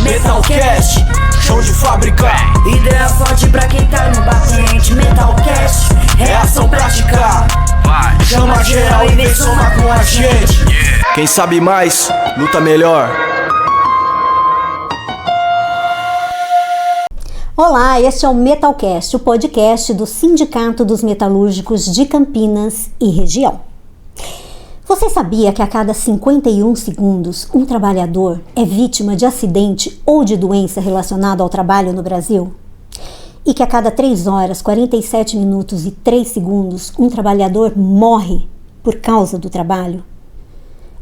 Metalcast, chão de fábrica. Ideia forte pra quem tá no batente. Metalcast, reação prática. Chama geral e vem somar com a gente. Quem sabe mais, luta melhor. Olá, este é o Metalcast, o podcast do Sindicato dos Metalúrgicos de Campinas e região. Você sabia que a cada 51 segundos um trabalhador é vítima de acidente ou de doença relacionada ao trabalho no Brasil? E que a cada 3 horas, 47 minutos e 3 segundos um trabalhador morre por causa do trabalho?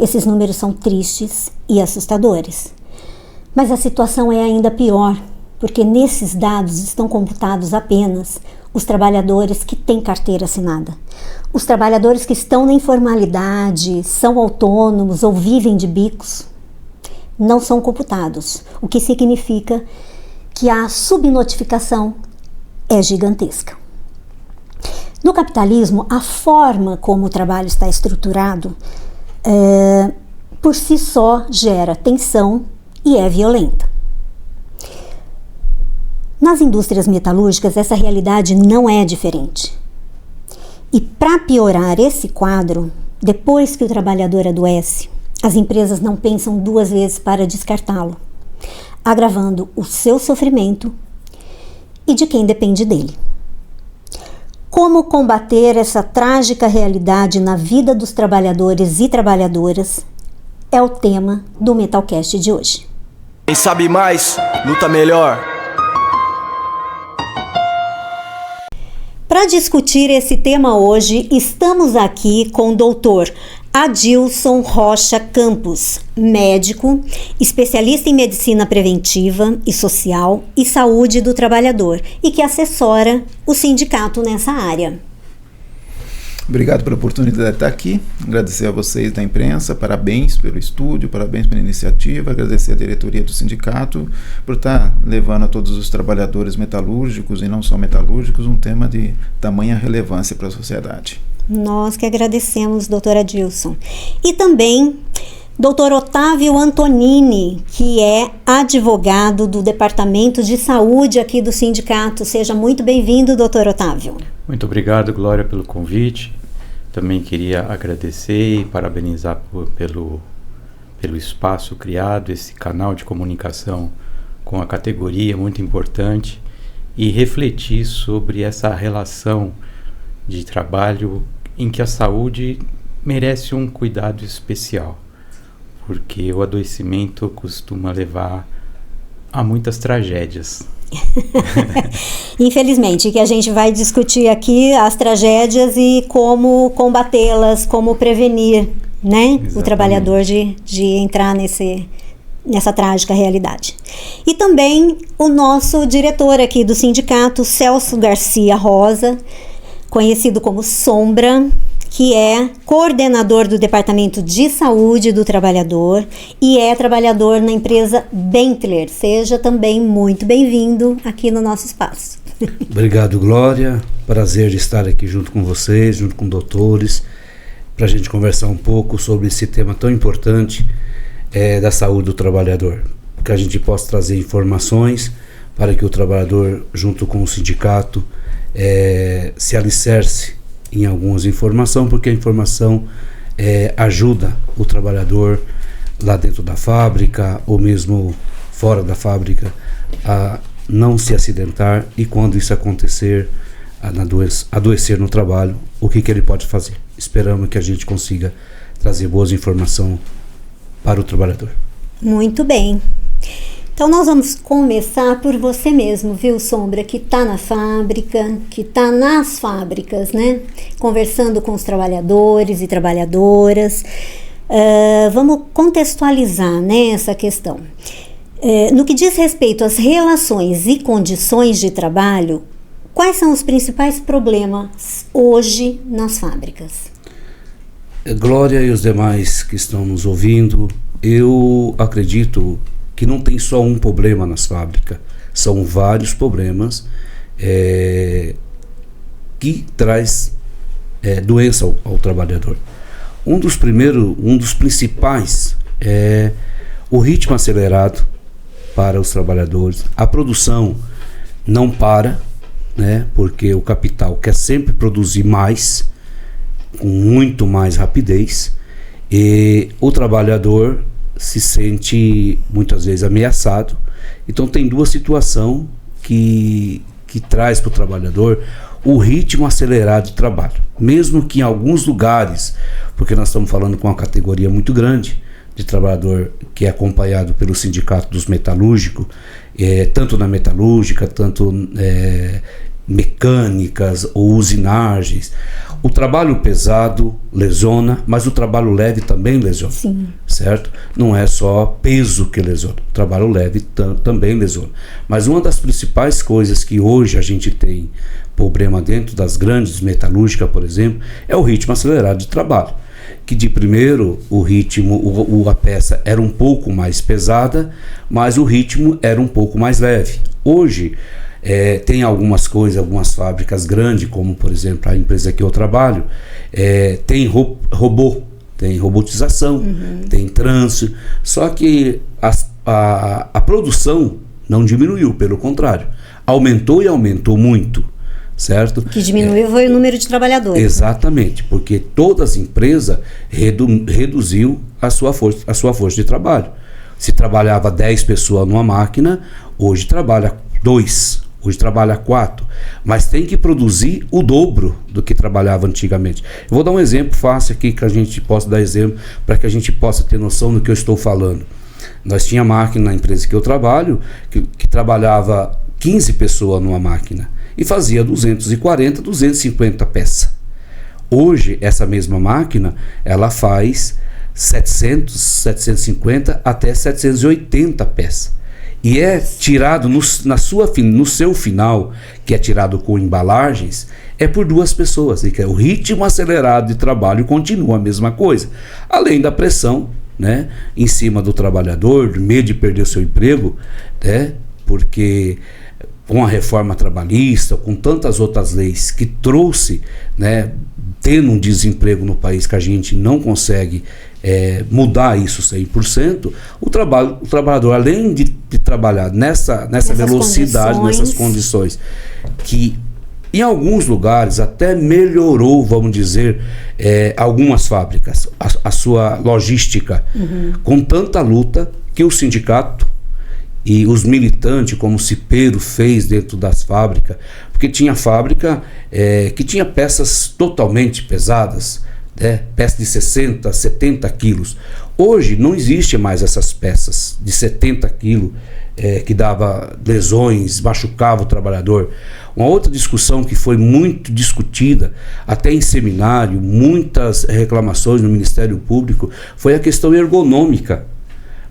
Esses números são tristes e assustadores. Mas a situação é ainda pior, porque nesses dados estão computados apenas os trabalhadores que têm carteira assinada. Os trabalhadores que estão na informalidade, são autônomos ou vivem de bicos, não são computados, o que significa que a subnotificação é gigantesca. No capitalismo, a forma como o trabalho está estruturado, por si só gera tensão e é violenta. Nas indústrias metalúrgicas, essa realidade não é diferente. E para piorar esse quadro, depois que o trabalhador adoece, as empresas não pensam 2 vezes para descartá-lo, agravando o seu sofrimento e de quem depende dele. Como combater essa trágica realidade na vida dos trabalhadores e trabalhadoras é o tema do Metalcast de hoje. Quem sabe mais, luta melhor. Para discutir esse tema hoje, estamos aqui com o Dr. Adilson Rocha Campos, médico, especialista em medicina preventiva e social e saúde do trabalhador e que assessora o sindicato nessa área. Obrigado pela oportunidade de estar aqui, agradecer a vocês da imprensa, parabéns pelo estúdio, parabéns pela iniciativa, agradecer a diretoria do sindicato por estar levando a todos os trabalhadores metalúrgicos e não só metalúrgicos um tema de tamanha relevância para a sociedade. Nós que agradecemos, doutor Adilson. E também doutor Otávio Antonini, que é advogado do Departamento de Saúde aqui do sindicato. Seja muito bem-vindo, doutor Otávio. Muito obrigado, Glória, pelo convite. Também queria agradecer e parabenizar pelo espaço criado, esse canal de comunicação com a categoria muito importante e refletir sobre essa relação de trabalho em que a saúde merece um cuidado especial, porque o adoecimento costuma levar a muitas tragédias. Infelizmente, que a gente vai discutir aqui as tragédias e como combatê-las, como prevenir, né? Exatamente. O trabalhador de entrar nessa trágica realidade. E também o nosso diretor aqui do sindicato, Celso Garcia Rosa, conhecido como Sombra, que é coordenador do Departamento de Saúde do Trabalhador e é trabalhador na empresa Bentler. Seja também muito bem-vindo aqui no nosso espaço. Obrigado, Glória. Prazer de estar aqui junto com vocês, junto com doutores, para a gente conversar um pouco sobre esse tema tão importante da saúde do trabalhador. Que a gente possa trazer informações para que o trabalhador, junto com o sindicato, se alicerce em algumas informações, porque a informação ajuda o trabalhador lá dentro da fábrica ou mesmo fora da fábrica a não se acidentar e quando isso acontecer, adoecer no trabalho, o que ele pode fazer. Esperamos que a gente consiga trazer boas informações para o trabalhador. Muito bem. Então nós vamos começar por você mesmo, viu, Sombra, que está na fábrica, que está nas fábricas, né? Conversando com os trabalhadores e trabalhadoras. Vamos contextualizar, né, essa questão. No que diz respeito às relações e condições de trabalho, quais são os principais problemas hoje nas fábricas? Glória e os demais que estão nos ouvindo, eu acredito que não tem só um problema nas fábricas, são vários problemas que traz doença ao trabalhador. Um dos principais é o ritmo acelerado para os trabalhadores. A produção não para, né? Porque o capital quer sempre produzir mais, com muito mais rapidez, e o trabalhador se sente muitas vezes ameaçado. Então tem duas situações que traz para o trabalhador o ritmo acelerado de trabalho, mesmo que em alguns lugares, porque nós estamos falando com uma categoria muito grande de trabalhador que é acompanhado pelo Sindicato dos Metalúrgicos, tanto na metalúrgica, tanto mecânicas ou usinagens. O trabalho pesado lesiona, mas o trabalho leve também lesiona. Sim. Certo? Não é só peso que lesiona, o trabalho leve também lesiona. Mas uma das principais coisas que hoje a gente tem problema dentro das grandes metalúrgicas, por exemplo, é o ritmo acelerado de trabalho. Que de primeiro o ritmo, a peça era um pouco mais pesada, mas o ritmo era um pouco mais leve. Hoje tem algumas coisas, algumas fábricas grandes, como por exemplo a empresa que eu trabalho, tem robô, tem robotização, tem trânsito, só que a produção não diminuiu, pelo contrário, aumentou e aumentou muito, certo? O que diminuiu foi o número de trabalhadores. Exatamente, porque todas as empresas reduziu a sua força de trabalho. Se trabalhava 10 pessoas numa máquina, hoje trabalha 2. Hoje trabalha 4, mas tem que produzir o dobro do que trabalhava antigamente. Eu vou dar um exemplo fácil aqui, que a gente possa dar exemplo, para que a gente possa ter noção do que eu estou falando. Nós tínhamos máquina na empresa que eu trabalho, que trabalhava 15 pessoas numa máquina e fazia 240, 250 peças. Hoje, essa mesma máquina, ela faz 700, 750 até 780 peças. E é tirado no seu final, que é tirado com embalagens, é por 2 pessoas. E que o ritmo acelerado de trabalho continua a mesma coisa. Além da pressão, né, em cima do trabalhador, medo de perder o seu emprego, né, porque com a reforma trabalhista, com tantas outras leis que trouxe, né, tendo um desemprego no país que a gente não consegue mudar isso 100%, o trabalhador, além de trabalhar nessa velocidade, nessas condições, que em alguns lugares até melhorou, vamos dizer, algumas fábricas, a sua logística, com tanta luta que o sindicato e os militantes, como o Cipeiro fez dentro das fábricas, porque tinha fábrica que tinha peças totalmente pesadas, peças de 60, 70 quilos. Hoje não existe mais essas peças de 70 quilos que dava lesões, machucava o trabalhador. Uma outra discussão que foi muito discutida, até em seminário, muitas reclamações no Ministério Público, foi a questão ergonômica.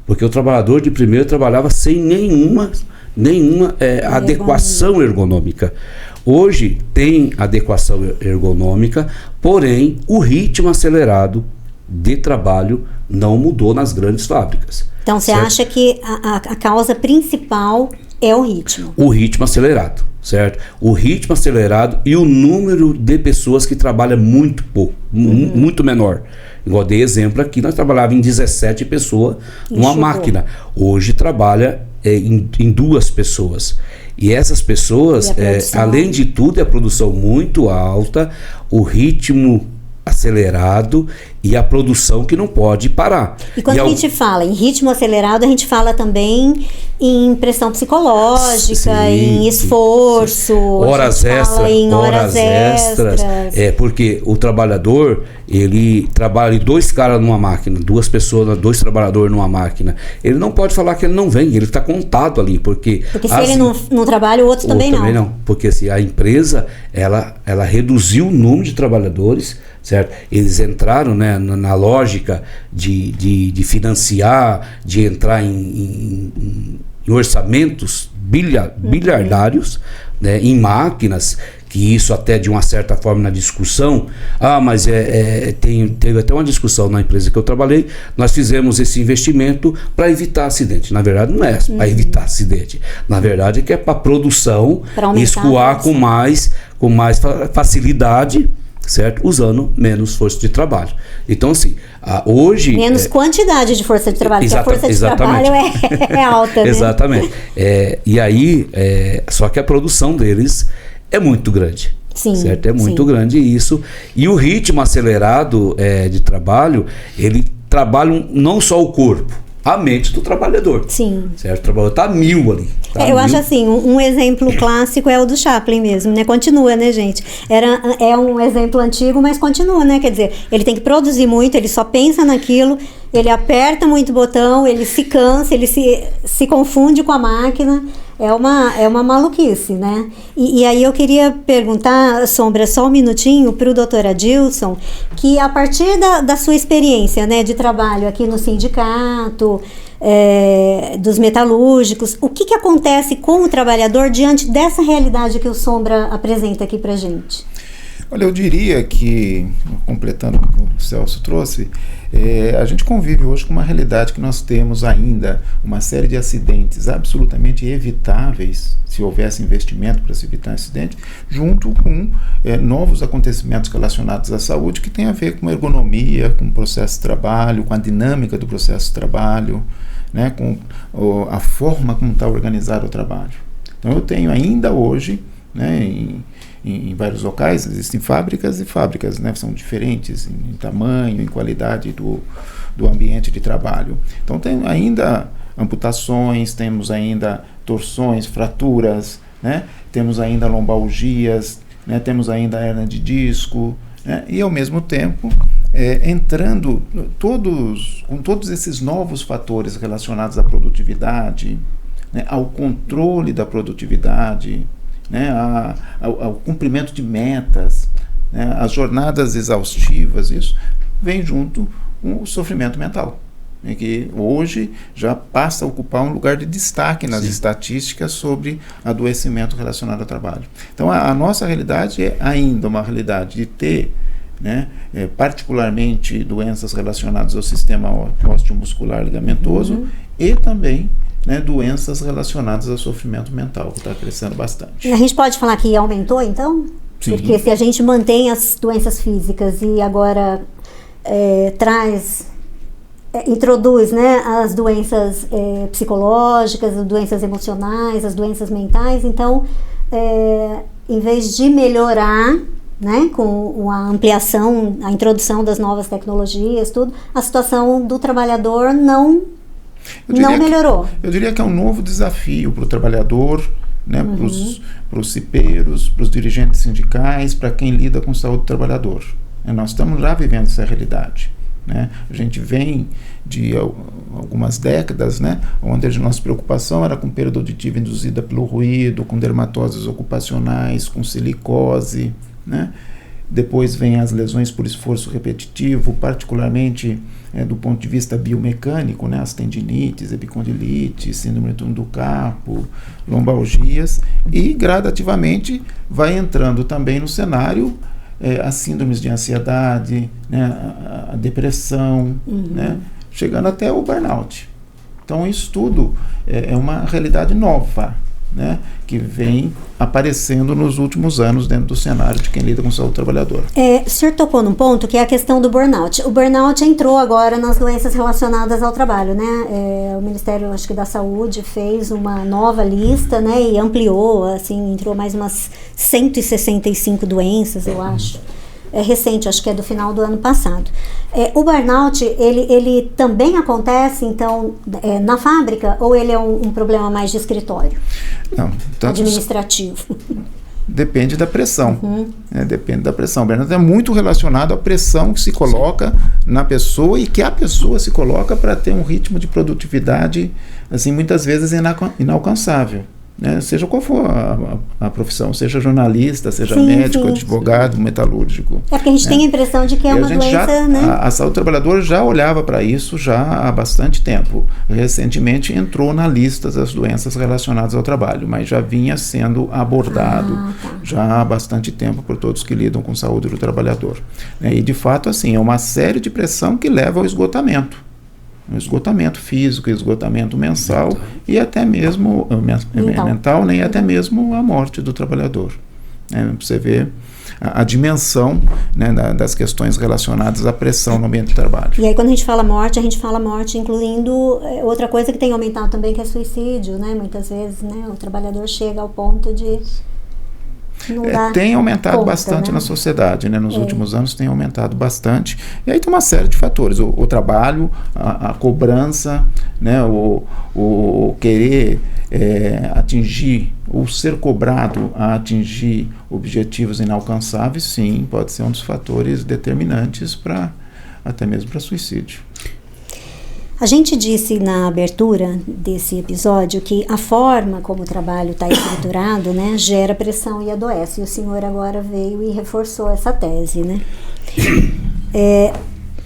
Porque o trabalhador de primeiro trabalhava sem nenhuma adequação ergonômica. Hoje tem adequação ergonômica, porém o ritmo acelerado de trabalho não mudou nas grandes fábricas. Então você acha que a causa principal é o ritmo? O ritmo acelerado, certo? O ritmo acelerado e o número de pessoas que trabalham muito pouco, muito menor. Igual dei exemplo aqui, nós trabalhávamos em 17 pessoas numa máquina. Hoje trabalha em 2 pessoas. E essas pessoas, além de tudo, é a produção muito alta, o ritmo acelerado e a produção que não pode parar. E quando a gente fala em ritmo acelerado, a gente fala também em pressão psicológica, em esforço, horas extras. Porque o trabalhador, ele trabalha 2 caras numa máquina, 2 pessoas, 2 trabalhadores numa máquina. Ele não pode falar que ele não vem, ele está contado ali, porque se ele não trabalha, o outro também não. Porque se a empresa, ela reduziu o número de trabalhadores, certo? Eles entraram, né, na lógica de financiar, de entrar em orçamentos bilhardários, né, em máquinas, que isso até de uma certa forma na discussão, mas teve até uma discussão na empresa que eu trabalhei, nós fizemos esse investimento para evitar acidente. Na verdade não é para evitar acidente, na verdade é que é para a produção escoar com mais facilidade, certo? Usando menos força de trabalho. Então, assim, hoje... Menos quantidade de força de trabalho, porque a força de trabalho é alta, né? Exatamente. E aí, só que a produção deles é muito grande. Sim, certo? É muito grande isso. E o ritmo acelerado de trabalho, ele trabalha não só o corpo, a mente do trabalhador. Sim. Certo? O trabalhador está mil ali. Eu acho assim, um exemplo clássico é o do Chaplin mesmo, né? Continua, né, gente? É um exemplo antigo, mas continua, né? Quer dizer, ele tem que produzir muito, ele só pensa naquilo, ele aperta muito o botão, ele se cansa, ele se confunde com a máquina. É uma maluquice, né? E aí eu queria perguntar, Sombra, só um minutinho para o doutor Adilson, que a partir da sua experiência, né, de trabalho aqui no sindicato, dos metalúrgicos, o que acontece com o trabalhador diante dessa realidade que o Sombra apresenta aqui para gente? Olha, eu diria que, completando o que o Celso trouxe, a gente convive hoje com uma realidade que nós temos ainda uma série de acidentes absolutamente evitáveis, se houvesse investimento para se evitar acidente, junto com novos acontecimentos relacionados à saúde que tem a ver com ergonomia, com o processo de trabalho, com a dinâmica do processo de trabalho, né, com a forma como está organizado o trabalho. Então eu tenho ainda hoje, né, em vários locais, existem fábricas e fábricas, né, são diferentes em tamanho, em qualidade do ambiente de trabalho. Então tem ainda amputações, temos ainda torções, fraturas, né, temos ainda lombalgias, né, temos ainda hernia de disco, né, e ao mesmo tempo entrando com todos esses novos fatores relacionados à produtividade, né, ao controle da produtividade, né, ao cumprimento de metas, né, as jornadas exaustivas, isso vem junto com o sofrimento mental, né, que hoje já passa a ocupar um lugar de destaque nas estatísticas sobre adoecimento relacionado ao trabalho. Então a nossa realidade é ainda uma realidade de ter, né, particularmente doenças relacionadas ao sistema osteomuscular ligamentoso e também, né, doenças relacionadas ao sofrimento mental, que está crescendo bastante. A gente pode falar que aumentou, então? Sim. Porque se a gente mantém as doenças físicas e agora introduz, né, as doenças psicológicas, as doenças emocionais, as doenças mentais, então, em vez de melhorar, né, com a ampliação, a introdução das novas tecnologias, tudo, a situação do trabalhador não melhorou. Eu diria que é um novo desafio para o trabalhador, né, para os cipeiros, para os dirigentes sindicais, para quem lida com saúde do trabalhador. Nós estamos já vivendo essa realidade, né? A gente vem de algumas décadas, né, onde a nossa preocupação era com perda auditiva induzida pelo ruído, com dermatoses ocupacionais, com silicose, né? Depois vem as lesões por esforço repetitivo, particularmente do ponto de vista biomecânico, né, as tendinites, epicondilites, síndrome do túnel do carpo, lombalgias, e gradativamente vai entrando também no cenário as síndromes de ansiedade, né, a depressão, né, chegando até o burnout. Então isso tudo é uma realidade nova, né, que vem aparecendo nos últimos anos dentro do cenário de quem lida com saúde do trabalhador. O senhor tocou num ponto que é a questão do burnout. O burnout entrou agora nas doenças relacionadas ao trabalho, né? O Ministério, acho que da Saúde, fez uma nova lista, né, e ampliou, assim, entrou mais umas 165 doenças, eu acho. É recente, acho que é do final do ano passado. O burnout, ele também acontece, então, na fábrica, ou ele é um problema mais de escritório? Não, administrativo? Depende da pressão. Depende da pressão. O burnout é muito relacionado à pressão que se coloca na pessoa e que a pessoa se coloca para ter um ritmo de produtividade, assim, muitas vezes inalcançável. Né? Seja qual for a profissão, seja jornalista, seja médico, advogado, metalúrgico. Porque a gente tem a impressão de que é uma doença, né? A saúde do trabalhador já olhava para isso já há bastante tempo. Recentemente entrou na lista das doenças relacionadas ao trabalho, mas já vinha sendo abordado já há bastante tempo por todos que lidam com saúde do trabalhador. E de fato, assim, é uma série de pressão que leva ao esgotamento. Esgotamento físico, esgotamento mensal e até mesmo mental, nem até mesmo a morte do trabalhador. Você vê a dimensão, né, das questões relacionadas à pressão no ambiente de trabalho. E aí quando a gente fala morte incluindo outra coisa que tem aumentado também, que é suicídio, né? Muitas vezes, né, o trabalhador chega ao ponto de tem aumentado bastante, né, na sociedade, né? Nos últimos anos tem aumentado bastante. E aí tem uma série de fatores, o trabalho, a cobrança, né? o querer atingir, ou ser cobrado a atingir objetivos inalcançáveis, sim, pode ser um dos fatores determinantes até mesmo para suicídio. A gente disse na abertura desse episódio que a forma como o trabalho está estruturado, né, gera pressão e adoece. E o senhor agora veio e reforçou essa tese, né?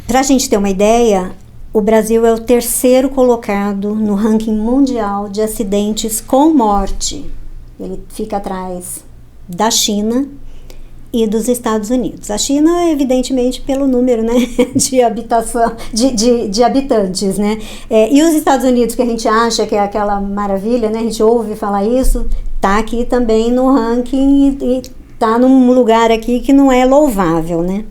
Para a gente ter uma ideia, o Brasil é o 3º colocado no ranking mundial de acidentes com morte. Ele fica atrás da China e dos Estados Unidos. A China, evidentemente, pelo número, né, de habitação, de habitantes, né? E os Estados Unidos, que a gente acha que é aquela maravilha, né? A gente ouve falar isso, tá aqui também no ranking e tá num lugar aqui que não é louvável, né?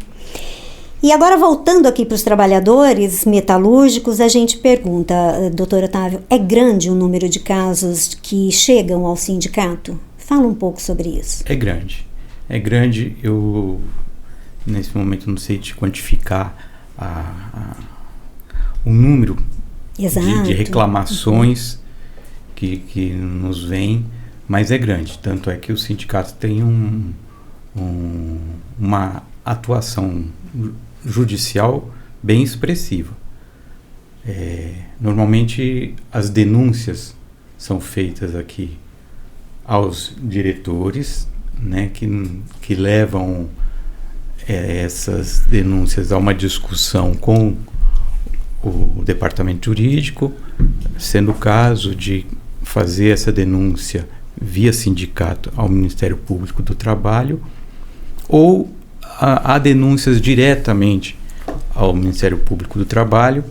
E agora, voltando aqui para os trabalhadores metalúrgicos, a gente pergunta, doutor Otávio, é grande o número de casos que chegam ao sindicato? Fala um pouco sobre isso. É grande, eu nesse momento não sei te quantificar o número de reclamações que nos vem, mas é grande. Tanto é que o sindicato tem uma atuação judicial bem expressiva. Normalmente as denúncias são feitas aqui aos diretores, né, que levam essas denúncias a uma discussão com o departamento jurídico, sendo o caso de fazer essa denúncia via sindicato ao Ministério Público do Trabalho, ou há denúncias diretamente ao Ministério Público do Trabalho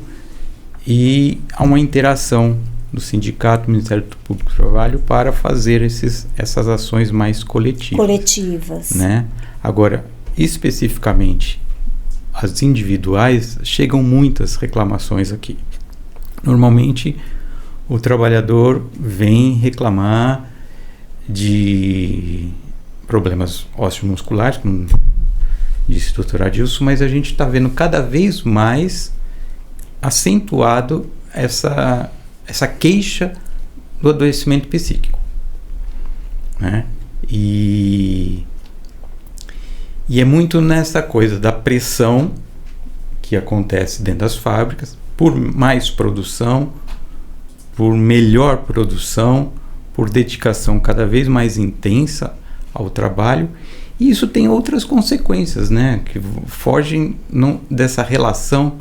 e há uma interação do sindicato, Ministério Público do Trabalho, para fazer essas ações mais coletivas. Né? Agora, especificamente, as individuais, chegam muitas reclamações aqui. Normalmente, o trabalhador vem reclamar de problemas osteomusculares, como disse o doutor Adilson, mas a gente está vendo cada vez mais acentuado essa queixa do adoecimento psíquico, né? E é muito nessa coisa da pressão que acontece dentro das fábricas por mais produção, por melhor produção, por dedicação cada vez mais intensa ao trabalho. E isso tem outras consequências, né, que fogem dessa relação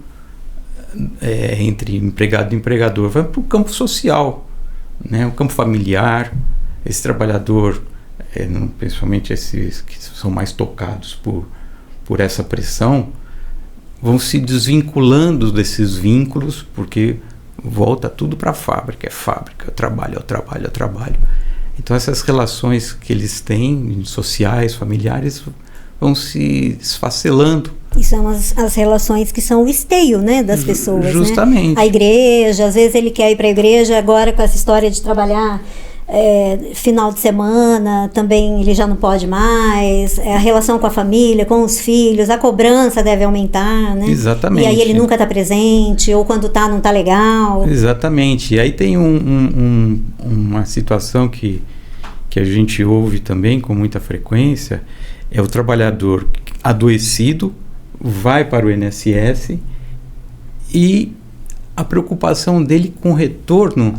entre empregado e empregador, vai para o campo social, né, o campo familiar. Esse trabalhador, principalmente esses que são mais tocados por essa pressão, vão se desvinculando desses vínculos, porque volta tudo para a fábrica, é trabalho. Então essas relações que eles têm, sociais, familiares, vão se esfacelando. E são as relações que são o esteio, né, das pessoas. Justamente. Né? A igreja, às vezes ele quer ir para a igreja, agora com essa história de trabalhar final de semana, também ele já não pode mais. A relação com a família, com os filhos, a cobrança deve aumentar, né? Exatamente. E aí ele nunca está presente, ou quando está, não está legal. Exatamente. E aí tem uma situação que a gente ouve também com muita frequência, é o trabalhador adoecido, vai para o INSS e a preocupação dele com o retorno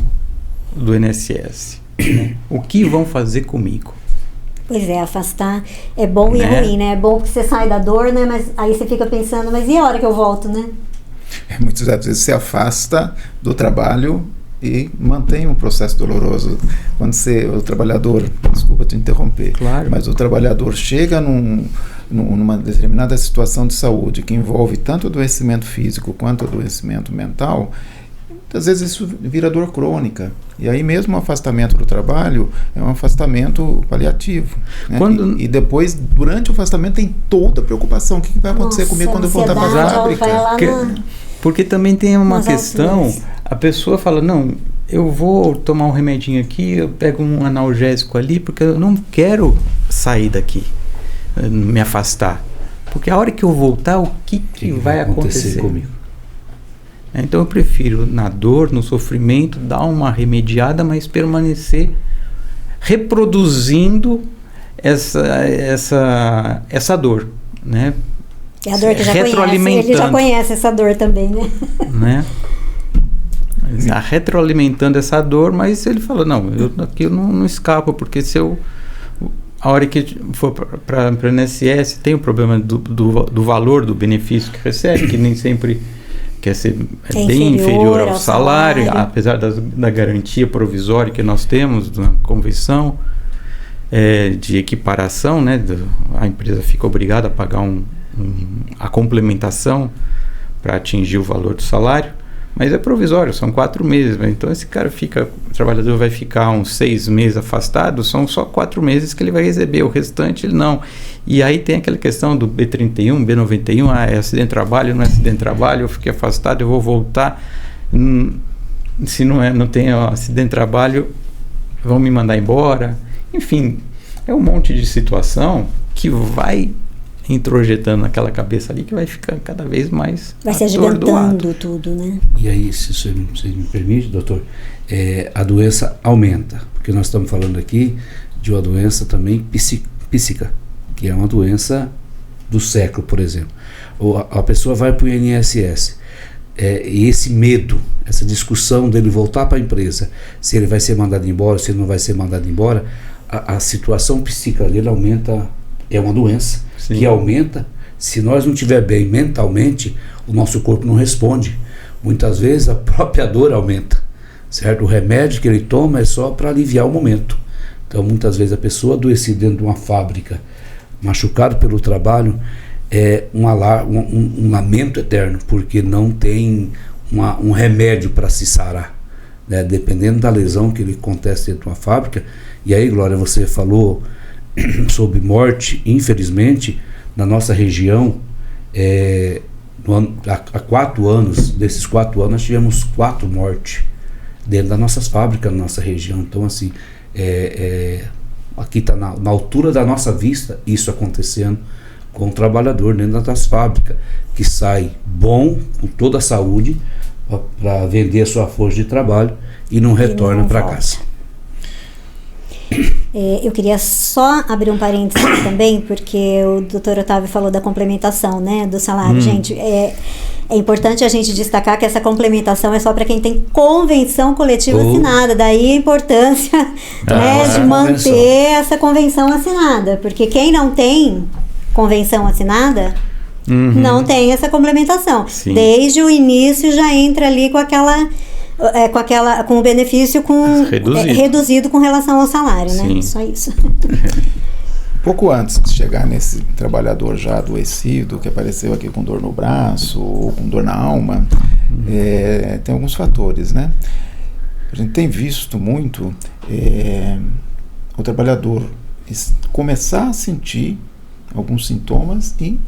do INSS. Né? O que vão fazer comigo? Pois é, afastar é bom e é ruim, né? É bom que você sai da dor, né? Mas aí você fica pensando, mas e a hora que eu volto, né? Muitas vezes se afasta do trabalho e mantém um processo doloroso. Quando o trabalhador, desculpa te interromper, claro, mas o trabalhador chega numa determinada situação de saúde que envolve tanto adoecimento físico quanto adoecimento mental, Muitas vezes isso vira dor crônica. E aí mesmo o afastamento do trabalho é um afastamento paliativo. Né? E depois, durante o afastamento, tem toda a preocupação. O que vai acontecer comigo quando eu voltar para a fábrica? Porque também tem uma questão, a pessoa fala, não, eu vou tomar um remedinho aqui, eu pego um analgésico ali, porque eu não quero sair daqui, me afastar. Porque a hora que eu voltar, o que vai acontecer comigo? Então eu prefiro, na dor, no sofrimento, dar uma remediada, mas permanecer reproduzindo essa dor, né? É a dor que já conhece, ele já conhece essa dor também, né? Retroalimentando essa dor, mas ele fala, não, aqui eu não escapo, porque se eu... A hora que for para o INSS, tem o problema do valor do benefício que recebe, que nem sempre quer ser bem inferior ao salário, apesar da garantia provisória que nós temos na convenção de equiparação, né? A empresa fica obrigada a pagar a complementação para atingir o valor do salário, mas é provisório, são 4 meses, né? Então o trabalhador vai ficar uns 6 meses afastado, são só 4 meses que ele vai receber, o restante ele não. E aí tem aquela questão do B31, B91, é acidente de trabalho, não é acidente de trabalho, eu fiquei afastado, eu vou voltar, se não tem acidente de trabalho, vão me mandar embora. Enfim, é um monte de situação que vai introjetando naquela cabeça ali, que vai ficando cada vez mais vai se agigantando tudo, né? E aí, se você me permite, doutor, a doença aumenta, porque nós estamos falando aqui de uma doença também psíquica, que é uma doença do século, por exemplo. Ou a pessoa vai para o INSS, e esse medo, essa discussão dele voltar para a empresa, se ele vai ser mandado embora, se ele não vai ser mandado embora, a situação psíquica dele aumenta. É uma doença que aumenta. Se nós não estiver bem mentalmente, o nosso corpo não responde. Muitas vezes a própria dor aumenta, certo? O remédio que ele toma é só para aliviar o momento. Então muitas vezes a pessoa adoecida dentro de uma fábrica, machucado pelo trabalho, é um lamento eterno, porque não tem um remédio para se sarar, né? Dependendo da lesão que ele acontece dentro de uma fábrica. E aí, Glória, você falou sobre morte. Infelizmente, na nossa região, há 4 anos, desses 4 anos, nós tivemos 4 mortes dentro das nossas fábricas, na nossa região. Então, assim, aqui está na altura da nossa vista isso acontecendo com o trabalhador dentro das fábricas, que sai bom, com toda a saúde, para vender a sua força de trabalho e não retorna para casa. Eu queria só abrir um parênteses também, porque o doutor Otávio falou da complementação, né, do salário. Gente, é importante a gente destacar que essa complementação é só para quem tem convenção coletiva assinada. Daí a importância de manter essa convenção assinada, porque quem não tem convenção assinada não tem essa complementação. Sim. Desde o início já entra ali com o benefício reduzido com relação ao salário, né? Sim. Só isso. Pouco antes de chegar nesse trabalhador já adoecido, que apareceu aqui com dor no braço ou com dor na alma, tem alguns fatores, né? A gente tem visto muito o trabalhador começar a sentir alguns sintomas e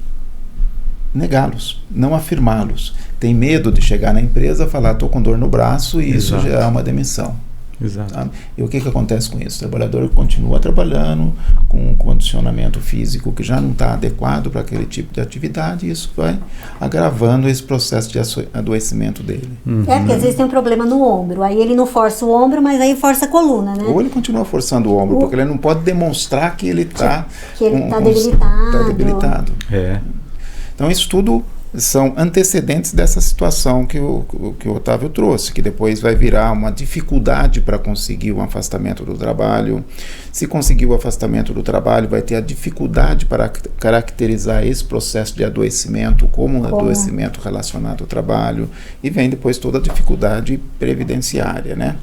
negá-los, não afirmá-los. Tem medo de chegar na empresa e falar, estou com dor no braço, e isso já é uma demissão. Exato. Sabe? E o que acontece com isso? O trabalhador continua trabalhando com um condicionamento físico que já não está adequado para aquele tipo de atividade, e isso vai agravando esse processo de adoecimento dele. Porque às vezes tem um problema no ombro, aí ele não força o ombro, mas aí força a coluna, né? Ou ele continua forçando o ombro, porque ele não pode demonstrar que ele está debilitado. Então isso tudo são antecedentes dessa situação que o Otávio trouxe, que depois vai virar uma dificuldade para conseguir o afastamento do trabalho. Se conseguir o afastamento do trabalho, vai ter a dificuldade para caracterizar esse processo de adoecimento como adoecimento relacionado ao trabalho, e vem depois toda a dificuldade previdenciária, né?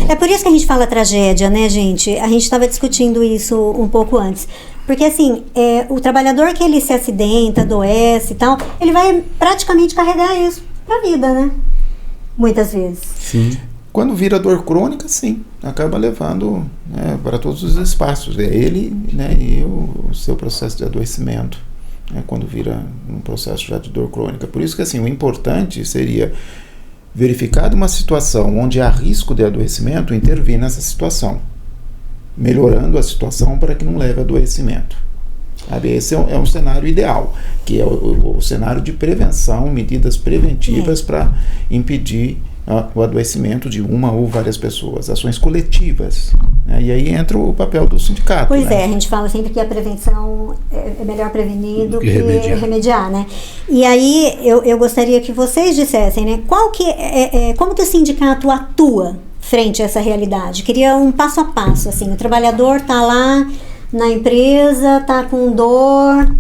É por isso que a gente fala tragédia, né, gente? A gente estava discutindo isso um pouco antes. Porque, assim, o trabalhador que ele se acidenta, adoece e tal, ele vai praticamente carregar isso pra vida, né? Muitas vezes. Sim. Quando vira dor crônica, sim, acaba levando, né, para todos os espaços. É ele, né, e o seu processo de adoecimento, né, quando vira um processo já de dor crônica. Por isso que assim, o importante seria, verificada uma situação onde há risco de adoecimento, intervir nessa situação, melhorando a situação para que não leve a adoecimento. Sabe? Esse é um cenário ideal, que é o cenário de prevenção, medidas preventivas para impedir o adoecimento de uma ou várias pessoas, ações coletivas, né? E aí entra o papel do sindicato. Pois né? é, a gente fala sempre que a prevenção é melhor prevenir do que remediar, né? E aí eu gostaria que vocês dissessem, né, como que o sindicato atua frente a essa realidade? Queria um passo a passo, assim, o trabalhador está lá na empresa, está com dor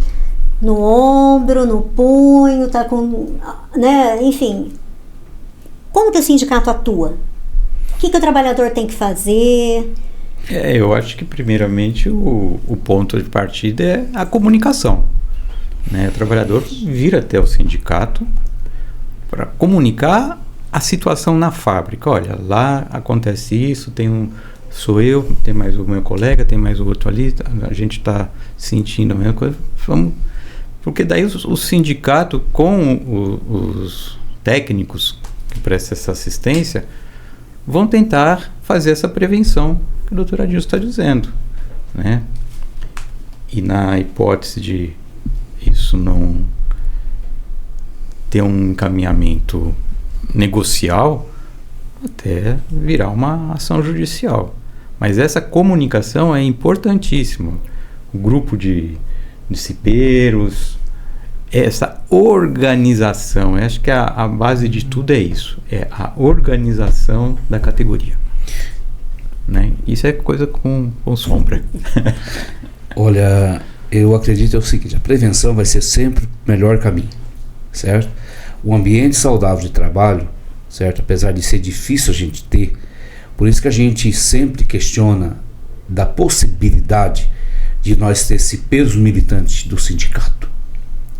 no ombro, no punho, está com, né, enfim... Como que o sindicato atua? O que o trabalhador tem que fazer? Eu acho que primeiramente o ponto de partida é a comunicação, né? O trabalhador vir até o sindicato para comunicar a situação na fábrica. Olha, lá acontece isso, sou eu, tem mais o meu colega, tem mais o outro ali, a gente está sentindo a mesma coisa. Porque daí o sindicato com os técnicos que prestam essa assistência vão tentar fazer essa prevenção que o Dr. Adilson está dizendo, né? E na hipótese de isso não ter um encaminhamento negocial, até virar uma ação judicial. Mas essa comunicação é importantíssima. O grupo de cipeiros, essa organização, eu acho que a base de tudo é isso, é a organização da categoria, né? Isso é coisa com sombra. Olha, eu acredito é o seguinte, a prevenção vai ser sempre o melhor caminho, certo? O ambiente saudável de trabalho, certo? Apesar de ser difícil a gente ter, por isso que a gente sempre questiona da possibilidade de nós ter esse peso militante do sindicato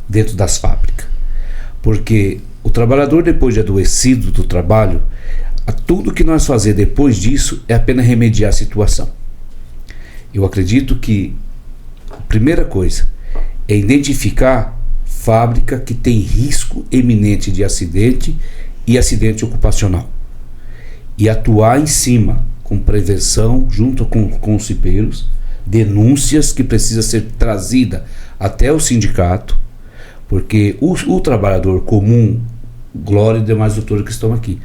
dentro das fábricas, porque o trabalhador, depois de adoecido do trabalho, tudo que nós fazer depois disso é apenas remediar a situação. Eu acredito que a primeira coisa é identificar fábrica que tem risco eminente de acidente e acidente ocupacional e atuar em cima com prevenção junto com os cipeiros, denúncias que precisa ser trazida até o sindicato, porque o trabalhador comum, glória e demais doutores que estão aqui,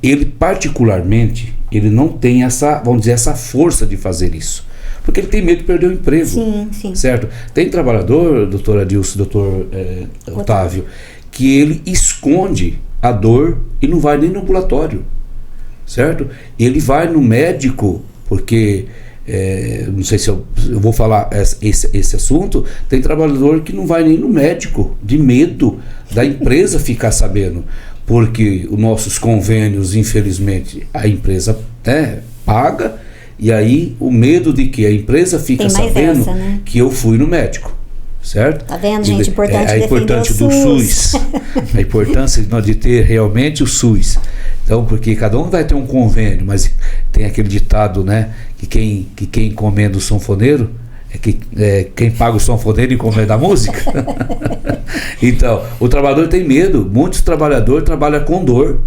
ele particularmente, ele não tem essa, vamos dizer, essa força de fazer isso, porque ele tem medo de perder o emprego. Sim, sim. Certo? Tem trabalhador, doutor Adilson, doutor Otávio, que ele esconde a dor e não vai nem no ambulatório, certo? Ele vai no médico, porque não sei se eu vou falar esse assunto, tem trabalhador que não vai nem no médico, de medo da empresa ficar sabendo, porque os nossos convênios, infelizmente, a empresa paga, e aí o medo de que a empresa fica sabendo né? que eu fui no médico, certo? Tá vendo, gente? Importante a importância do SUS. A importância de ter realmente o SUS. Então, porque cada um vai ter um convênio, mas tem aquele ditado, né, que quem encomenda o sanfoneiro quem paga o sanfoneiro encomenda a música. Então, o trabalhador tem medo. Muitos trabalhadores trabalham com dor.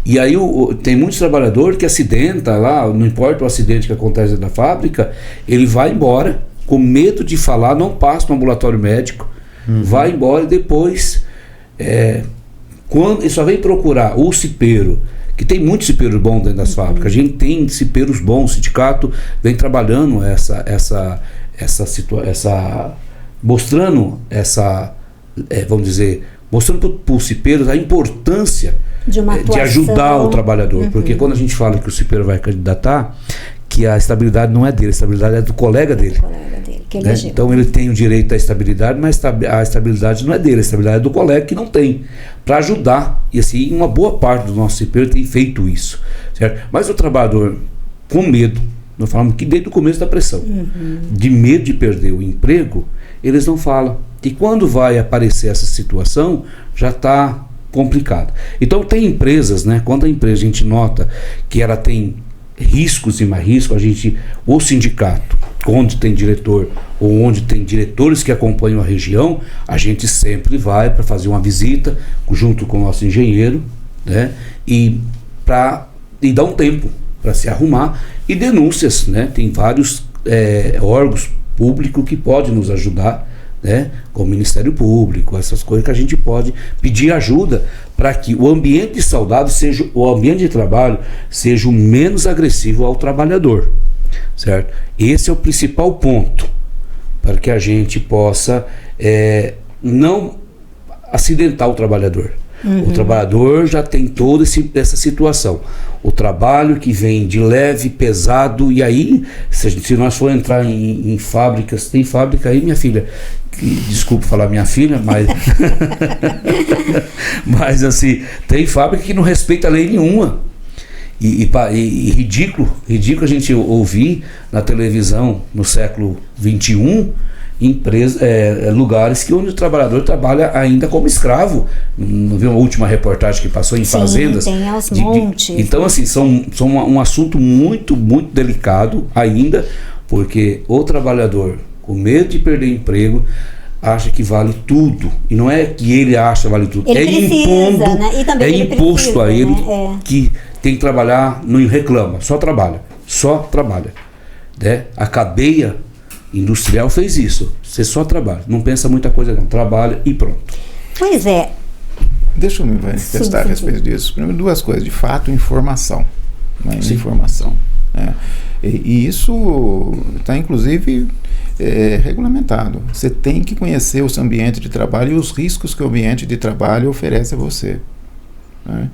E aí tem muitos trabalhadores que acidenta lá, não importa o acidente que acontece na fábrica, ele vai embora com medo de falar, não passa no ambulatório médico, vai embora e depois quando ele só vem procurar o cipeiro, que tem muitos cipeiros bons dentro das fábricas, a gente tem cipeiros bons, o sindicato vem trabalhando mostrando vamos dizer, mostrando para os cipeiros a importância de ajudar o trabalhador, porque quando a gente fala que o cipeiro vai candidatar, que a estabilidade não é dele, a estabilidade é do colega dele. Né? Então ele tem o direito à estabilidade, mas a estabilidade não é dele, a estabilidade é do colega que não tem, para ajudar. E assim, uma boa parte do nosso cipeiro tem feito isso, certo? Mas o trabalhador com medo, nós falamos que desde o começo da pressão, de medo de perder o emprego, eles não falam. E quando vai aparecer essa situação, já está complicado. Então tem empresas, né, quando a empresa a gente nota que ela tem riscos e mais riscos, o sindicato, onde tem diretor ou onde tem diretores que acompanham a região, a gente sempre vai para fazer uma visita junto com o nosso engenheiro, né, e dar um tempo para se arrumar, e denúncias, né, tem vários órgãos públicos que podem nos ajudar, né, como o Ministério Público, essas coisas que a gente pode pedir ajuda para que o ambiente saudável o ambiente de trabalho seja o menos agressivo ao trabalhador, certo? Esse é o principal ponto para que a gente possa não acidentar o trabalhador. O trabalhador já tem toda essa situação. O trabalho que vem de leve, pesado, e aí, se nós for entrar em fábricas, tem fábrica aí, minha filha, desculpa falar minha filha, mas mas assim, tem fábrica que não respeita lei nenhuma. E ridículo a gente ouvir na televisão no século XXI lugares onde o trabalhador trabalha ainda como escravo. Não viu a última reportagem que passou em fazendas? Tem aos montes. Então, assim, são um assunto muito, muito delicado ainda, porque o trabalhador, com medo de perder emprego, acha que vale tudo. E não é que ele acha que vale tudo. Imposto a ele, né? Que tem que trabalhar, não reclama, só trabalha. Né? A cadeia industrial fez isso. Você só trabalha, não pensa muita coisa não, trabalha e pronto. Pois é. Deixa eu me manifestar a respeito disso. Primeiro, duas coisas. De fato, informação. Né? Informação. Né? E isso está, inclusive, regulamentado. Você tem que conhecer o seu ambiente de trabalho e os riscos que o ambiente de trabalho oferece a você. Né?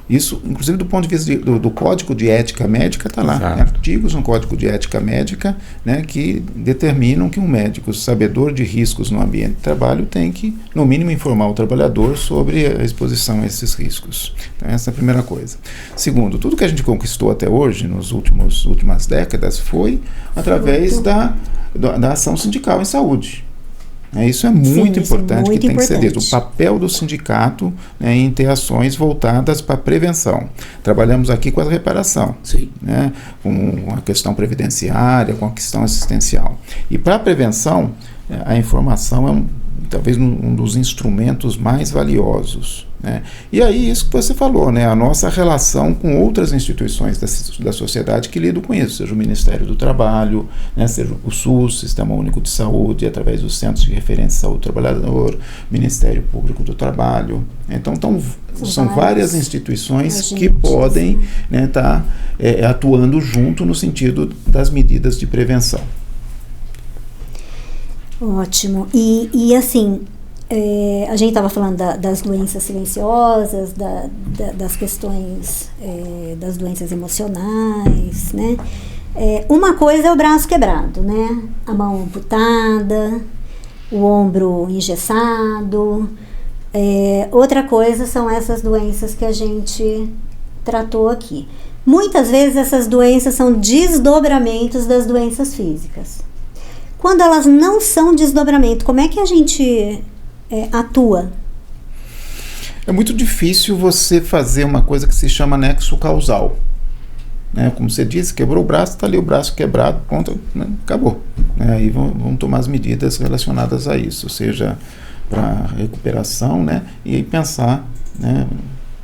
Isso, inclusive, do ponto de vista do Código de Ética Médica, está lá. Né? Artigos no Código de Ética Médica, né, que determinam que um médico sabedor de riscos no ambiente de trabalho tem que, no mínimo, informar o trabalhador sobre a exposição a esses riscos. Então, essa é a primeira coisa. Segundo, tudo que a gente conquistou até hoje, nas últimas décadas, foi através da ação sindical em saúde. Isso é muito importante, que tem que ser dito. O papel do sindicato, né, em ter ações voltadas para a prevenção. Trabalhamos aqui com a reparação, né, com a questão previdenciária, com a questão assistencial. E para a prevenção, a informação é talvez um dos instrumentos mais valiosos. Né? E aí, isso que você falou, né? A nossa relação com outras instituições da sociedade que lidam com isso, seja o Ministério do Trabalho, né? Seja o SUS, Sistema Único de Saúde, através dos Centros de Referência de Saúde do Trabalhador, Ministério Público do Trabalho. Então, são várias instituições que podem, né, estar atuando junto no sentido das medidas de prevenção. Ótimo. E assim, a gente estava falando das doenças silenciosas, das questões das doenças emocionais, né? Uma coisa é o braço quebrado, né? A mão amputada, o ombro engessado. Outra coisa são essas doenças que a gente tratou aqui. Muitas vezes essas doenças são desdobramentos das doenças físicas. Quando elas não são desdobramento, como é que a gente atua? É muito difícil você fazer uma coisa que se chama nexo causal. Né? Como você disse, quebrou o braço, está ali o braço quebrado, pronto, né? Acabou. Aí vamos tomar as medidas relacionadas a isso, seja para recuperação, né? E pensar, né,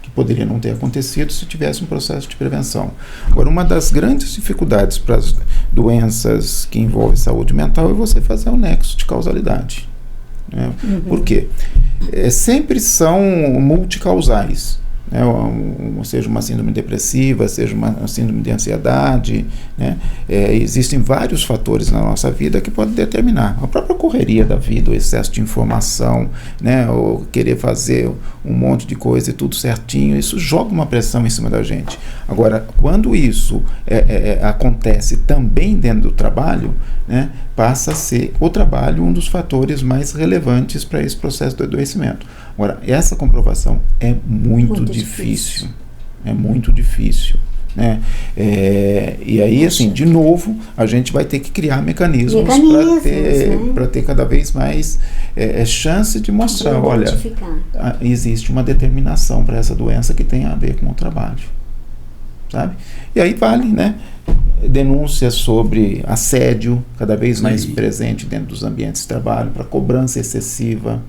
que poderia não ter acontecido se tivesse um processo de prevenção. Agora, uma das grandes dificuldades para as doenças que envolvem saúde mental é você fazer o nexo de causalidade. Né? Por quê? Sempre são multicausais. Né? Seja uma síndrome depressiva, seja uma síndrome de ansiedade, né? Existem vários fatores na nossa vida que podem determinar. A própria correria da vida, o excesso de informação, né? Ou querer fazer um monte de coisa e tudo certinho, isso joga uma pressão em cima da gente. Agora, quando isso acontece também dentro do trabalho, né? Passa a ser o trabalho um dos fatores mais relevantes para esse processo do adoecimento. Agora, essa comprovação é muito difícil. É muito difícil. Né? E aí, assim, de novo, a gente vai ter que criar mecanismos para ter cada vez mais é chance de mostrar, De olha, identificar. existe uma determinação para essa doença que tem a ver com o trabalho, sabe? E aí vale, né? Denúncias sobre assédio cada vez mais presente dentro dos ambientes de trabalho, para cobrança excessiva,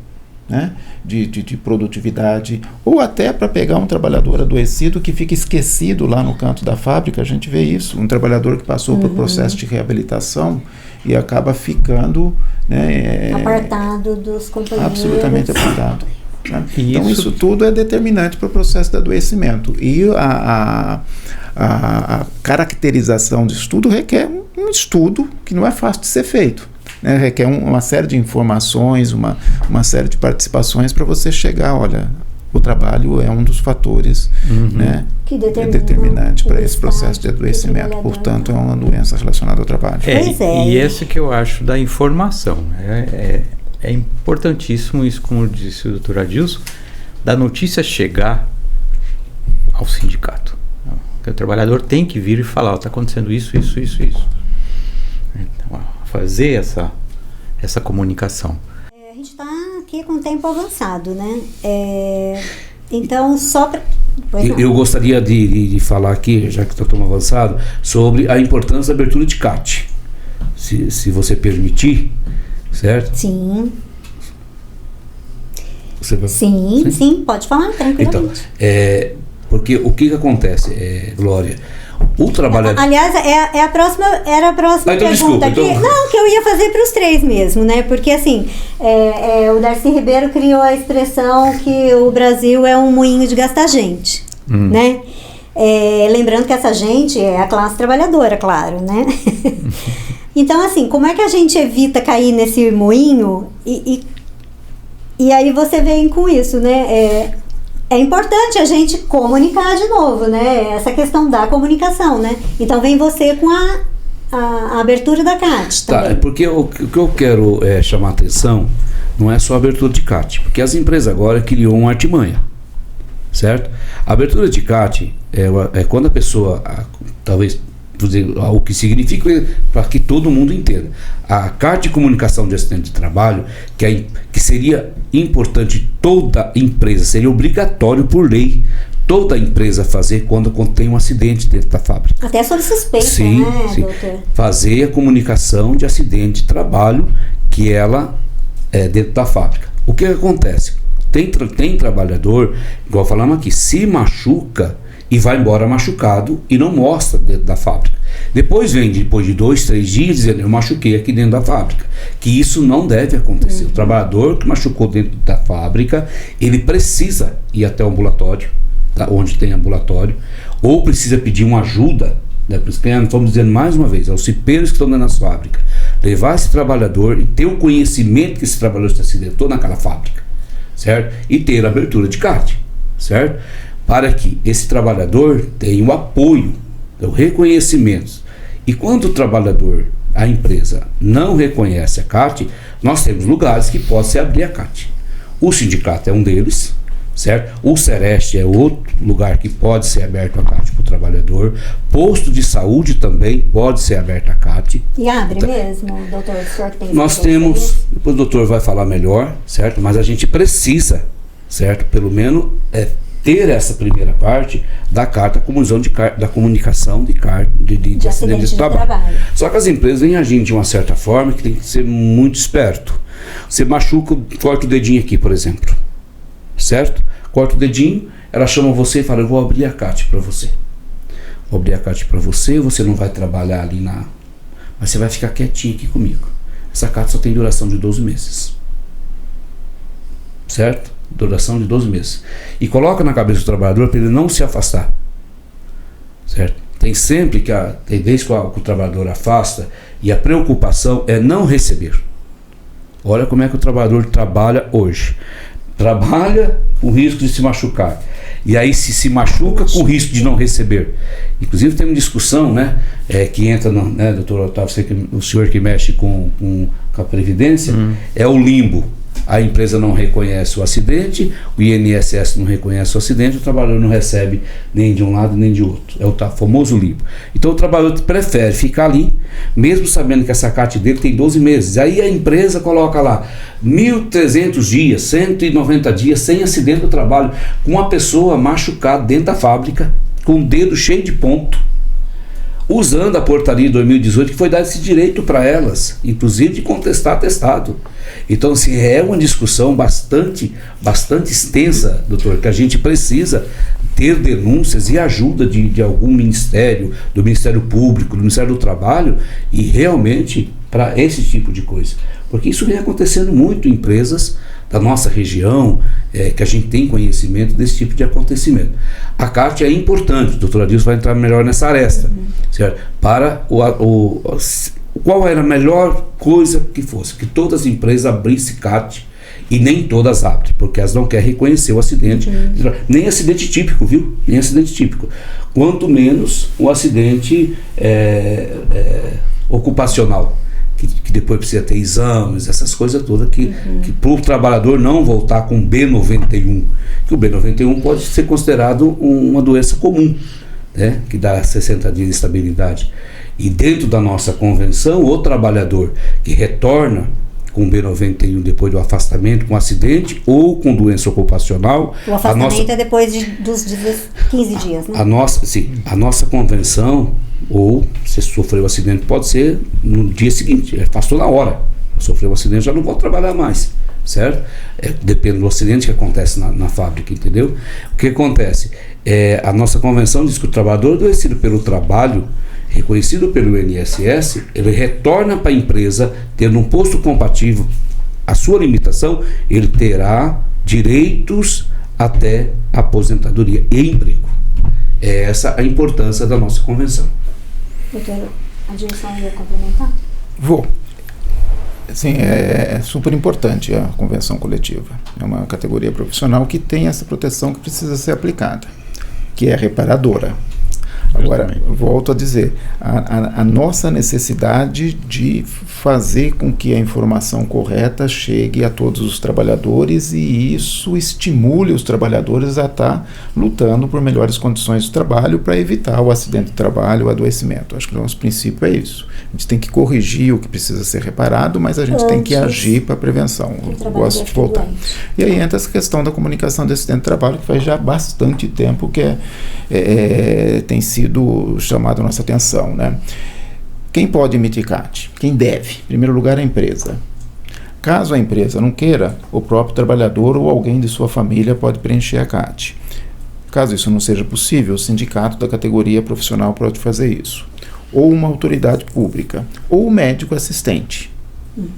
né, de produtividade, ou até para pegar um trabalhador adoecido que fica esquecido lá no canto da fábrica. A gente vê isso, um trabalhador que passou por processo de reabilitação e acaba ficando, né, Apartado dos companheiros. absolutamente apartado. Né? Então isso tudo é determinante para o processo de adoecimento, e a caracterização de estudo requer um estudo que não é fácil de ser feito, né? Requer uma série de informações, uma série de participações para você chegar, olha, o trabalho é um dos fatores, né, que determinante para esse processo de adoecimento, portanto é uma doença relacionada ao trabalho. E esse que eu acho da informação, é importantíssimo isso, como disse o Dr. Adilson, da notícia chegar ao sindicato. O trabalhador tem que vir e falar, está acontecendo isso. Então, fazer essa comunicação. A gente está aqui com o tempo avançado, né? Então, só para... Eu gostaria de falar aqui, já que está tão avançado, sobre a importância da abertura de CAT. Se você permitir, certo? Sim. Você vai... Sim, pode falar tranquilamente. Então, porque o que acontece, Glória? O trabalhador... Aliás, era a próxima pergunta desculpa, aqui. Não, que eu ia fazer para os três mesmo, né? Porque assim, o Darcy Ribeiro criou a expressão que o Brasil é um moinho de gastar gente, né? Lembrando que essa gente é a classe trabalhadora, claro, né? Então, assim, como é que a gente evita cair nesse moinho? E aí você vem com isso, né? É importante a gente comunicar de novo, né? Essa questão da comunicação, né? Então vem você com a abertura da CAT também. Tá, porque o que eu quero chamar a atenção não é só a abertura de CAT, porque as empresas agora criou uma artimanha, certo? A abertura de CAT é quando a pessoa, talvez, o que significa para que todo mundo entenda. A carta de comunicação de acidente de trabalho, que seria importante toda empresa, seria obrigatório por lei toda empresa fazer quando tem um acidente dentro da fábrica. Até sob suspeita, sim, né, sim. doutor? Fazer a comunicação de acidente de trabalho que ela é dentro da fábrica. O que acontece? Tem trabalhador, igual falamos aqui, se machuca e vai embora machucado e não mostra dentro da fábrica. Depois de 2, 3 dias, dizendo, eu machuquei aqui dentro da fábrica. Que isso não deve acontecer. O trabalhador que machucou dentro da fábrica, ele precisa ir até o ambulatório, tá, onde tem ambulatório, ou precisa pedir uma ajuda, né, estamos dizendo mais uma vez, aos cipeiros que estão dentro das fábricas, levar esse trabalhador e ter o conhecimento que esse trabalhador se acidentou naquela fábrica, certo? E ter a abertura de CAT, certo? Para que esse trabalhador tenha o apoio, o reconhecimento. E quando o trabalhador, a empresa, não reconhece a CAT, nós temos lugares que pode se abrir a CAT. O sindicato é um deles, certo? O Sereste é outro lugar que pode ser aberto a CAT para o trabalhador. Posto de saúde também pode ser aberto a CAT. E abre mesmo, doutor? O senhor que tem nós temos, depois o doutor vai falar melhor, certo? Mas a gente precisa, certo? Pelo menos ter essa primeira parte da carta da comunicação de acidente de trabalho. Só que as empresas vêm agindo de uma certa forma que tem que ser muito esperto. Você machuca, corta o dedinho aqui, por exemplo, certo? Corta o dedinho, ela chama você e fala, eu vou abrir a CAT para você. Vou abrir a CAT para você, você não vai trabalhar ali mas você vai ficar quietinho aqui comigo. Essa CAT só tem duração de 12 meses. Certo? Duração de 12 meses. E coloca na cabeça do trabalhador para ele não se afastar. Certo? Tem sempre tem vezes que o trabalhador afasta e a preocupação é não receber. Olha como é que o trabalhador trabalha hoje. Trabalha com risco de se machucar. E aí se machuca com risco de não receber. Inclusive tem uma discussão, né? Que entra, doutor Otávio, o senhor que mexe com a Previdência, é o limbo. a empresa não reconhece o acidente, o INSS não reconhece o acidente, o trabalhador não recebe nem de um lado nem de outro. É o famoso limbo. Então o trabalhador prefere ficar ali, mesmo sabendo que essa CAT dele tem 12 meses. Aí a empresa coloca lá 1.300 dias, 190 dias sem acidente do trabalho, com uma pessoa machucada dentro da fábrica, com o dedo cheio de ponto, usando a portaria de 2018, que foi dar esse direito para elas, inclusive de contestar atestado. Então, assim, é uma discussão bastante extensa, doutor, que a gente precisa ter denúncias e ajuda de algum ministério, do Ministério Público, do Ministério do Trabalho, e realmente para esse tipo de coisa. Porque isso vem acontecendo muito em empresas da nossa região, que a gente tem conhecimento desse tipo de acontecimento. A CAT é importante, o doutor Adilson vai entrar melhor nessa aresta, certo? Para qual era a melhor coisa que fosse? Que todas as empresas abrissem CAT, e nem todas abrem, porque elas não querem reconhecer o acidente, nem acidente típico, viu? Nem acidente típico. Quanto menos o acidente ocupacional, que depois precisa ter exames, essas coisas todas, que para o trabalhador não voltar com B91, que o B91 pode ser considerado uma doença comum, né? Que dá 60 dias de estabilidade. E dentro da nossa convenção, o trabalhador que retorna com B91 depois do afastamento, com acidente ou com doença ocupacional... O afastamento é depois dos 15 dias, né? A nossa convenção, ou se sofreu um acidente, pode ser no dia seguinte, afastou na hora. Sofreu um acidente, já não vou trabalhar mais, certo? Depende do acidente que acontece na fábrica, entendeu? O que acontece? A nossa convenção diz que o trabalhador adoecido pelo trabalho, reconhecido pelo INSS, ele retorna para a empresa, tendo um posto compatível à sua limitação, ele terá direitos até aposentadoria e emprego. É essa a importância da nossa convenção. Doutor Adilson, vai complementar? Vou. Sim, é super importante a convenção coletiva. É uma categoria profissional que tem essa proteção que precisa ser aplicada, que é reparadora. Agora, volto a dizer, a nossa necessidade de fazer com que a informação correta chegue a todos os trabalhadores e isso estimule os trabalhadores a estar lutando por melhores condições de trabalho para evitar o acidente de trabalho, o adoecimento. Acho que o nosso princípio é isso. A gente tem que corrigir o que precisa ser reparado, mas a gente tem que agir para a prevenção. Eu gosto de voltar. E aí entra essa questão da comunicação de acidente de trabalho, que faz já bastante tempo que tem sido chamado a nossa atenção, né? Quem pode emitir CAT? Quem deve? Em primeiro lugar, a empresa. Caso a empresa não queira, o próprio trabalhador ou alguém de sua família pode preencher a CAT. Caso isso não seja possível, o sindicato da categoria profissional pode fazer isso. Ou uma autoridade pública, ou o médico assistente.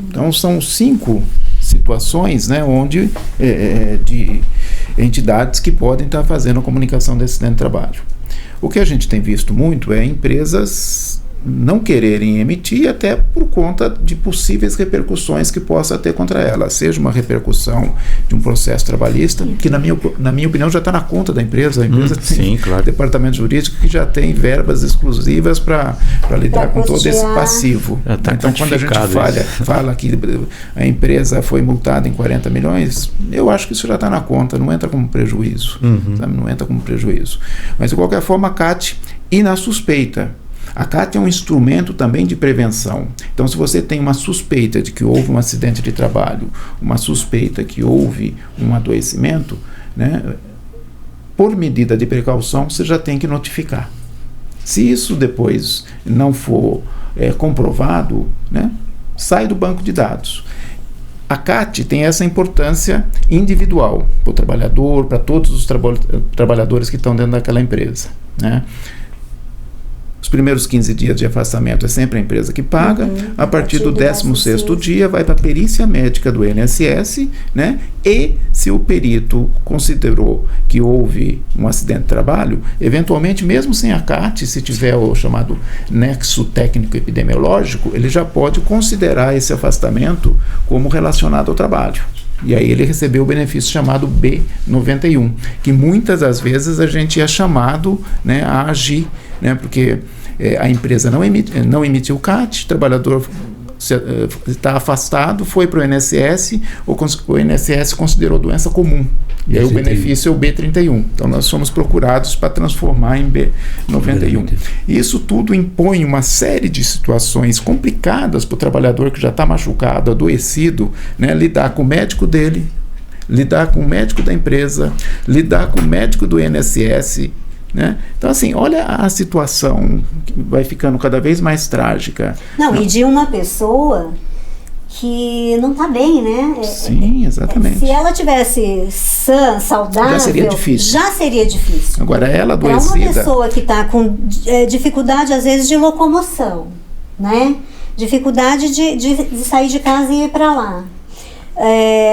Então, são 5 situações, né, onde de entidades que podem estar fazendo a comunicação desse acidente de trabalho. O que a gente tem visto muito é empresas não quererem emitir, até por conta de possíveis repercussões que possa ter contra ela, seja uma repercussão de um processo trabalhista, que na minha opinião já está na conta da empresa. A empresa tem departamento jurídico que já tem verbas exclusivas para lidar com todo esse passivo. Então, quando a gente fala que a empresa foi multada em 40 milhões, eu acho que isso já está na conta, não entra como prejuízo. Sabe? Não entra como prejuízo. Mas, de qualquer forma, a CAT, e na suspeita, a CAT é um instrumento também de prevenção. Então, se você tem uma suspeita de que houve um acidente de trabalho, uma suspeita que houve um adoecimento, né, por medida de precaução, você já tem que notificar. Se isso depois não for comprovado, né, sai do banco de dados. A CAT tem essa importância individual para o trabalhador, para todos os trabalhadores que estão dentro daquela empresa, né? Os primeiros 15 dias de afastamento é sempre a empresa que paga. A partir do 16º dia vai para a perícia médica do INSS, né? E se o perito considerou que houve um acidente de trabalho, eventualmente, mesmo sem a CAT, se tiver o chamado nexo técnico epidemiológico, ele já pode considerar esse afastamento como relacionado ao trabalho. E aí ele recebeu o benefício chamado B91, que muitas das vezes a gente é chamado, né, a agir, né, porque a empresa não emitiu o CAT, o trabalhador está afastado, foi para o INSS, o INSS considerou doença comum. E aí o benefício é o B31. Então nós somos procurados para transformar em B91. E isso tudo impõe uma série de situações complicadas para o trabalhador que já está machucado, adoecido, né? Lidar com o médico dele, lidar com o médico da empresa, lidar com o médico do INSS, né? Então, assim, olha a situação que vai ficando cada vez mais trágica. Não, e de uma pessoa que não está bem, né? Sim, exatamente. Se ela tivesse sã, saudável, já seria difícil. Agora, ela adoecida... É uma pessoa que está com dificuldade, às vezes, de locomoção, né? Dificuldade de sair de casa e ir para lá.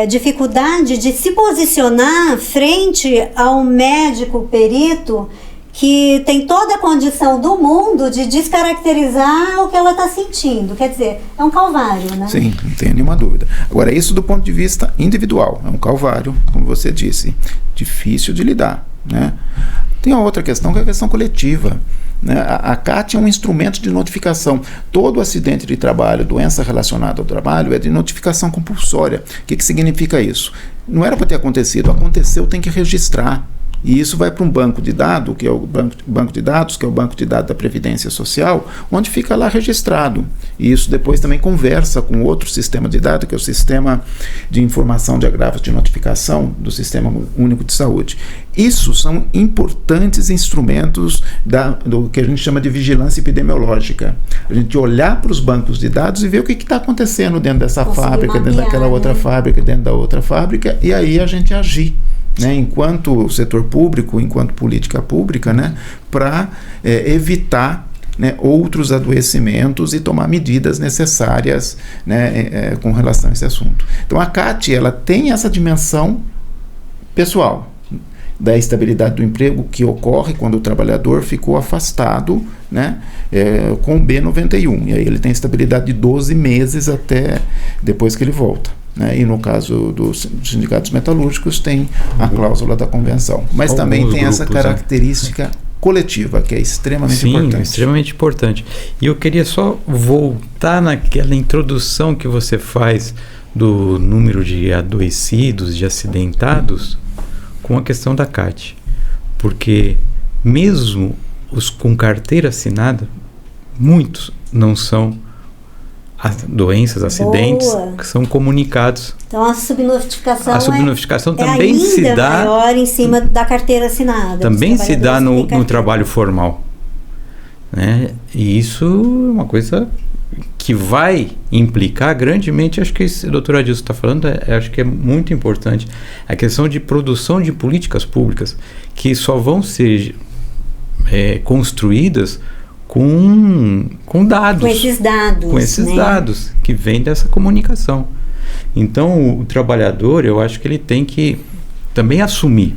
Dificuldade de se posicionar frente ao médico perito que tem toda a condição do mundo de descaracterizar o que ela está sentindo. Quer dizer, é um calvário, né? Sim, não tenho nenhuma dúvida. Agora, isso do ponto de vista individual, é um calvário, como você disse, difícil de lidar, né? Tem a outra questão, que é a questão coletiva, né? A CAT é um instrumento de notificação. Todo acidente de trabalho, doença relacionada ao trabalho, é de notificação compulsória. O que significa isso? Não era para ter acontecido, aconteceu, tem que registrar. E isso vai para um banco de dados, que é o banco de dados, que é o banco de dados da Previdência Social, onde fica lá registrado. E isso depois também conversa com outro sistema de dados, que é o Sistema de Informação de Agravos de Notificação do Sistema Único de Saúde. Isso são importantes instrumentos do que a gente chama de vigilância epidemiológica. A gente olhar para os bancos de dados e ver o que está acontecendo dentro dessa fábrica, dentro daquela outra fábrica, dentro da outra fábrica, e aí a gente agir, né, enquanto setor público, enquanto política pública, né, para evitar, né, outros adoecimentos e tomar medidas necessárias, né, com relação a esse assunto. Então a CAT, ela tem essa dimensão pessoal da estabilidade do emprego que ocorre quando o trabalhador ficou afastado, né, com o B91, e aí ele tem estabilidade de 12 meses até depois que ele volta. Né? E no caso dos sindicatos metalúrgicos tem a cláusula da convenção. Mas alguns também tem grupos, essa característica coletiva, que é extremamente importante. Sim, extremamente importante. E eu queria só voltar naquela introdução que você faz do número de adoecidos, de acidentados, com a questão da CAT. Porque mesmo os com carteira assinada, muitos não são doenças, acidentes, que são comunicados. Então a subnotificação também se dá maior em cima da carteira assinada. Também se dá no trabalho formal, né? E isso é uma coisa que vai implicar grandemente, acho que o doutor Adilson está falando, acho que é muito importante, a questão de produção de políticas públicas que só vão ser construídas com dados. Com esses dados. Com esses, né, dados que vêm dessa comunicação. Então, o trabalhador, eu acho que ele tem que também assumir.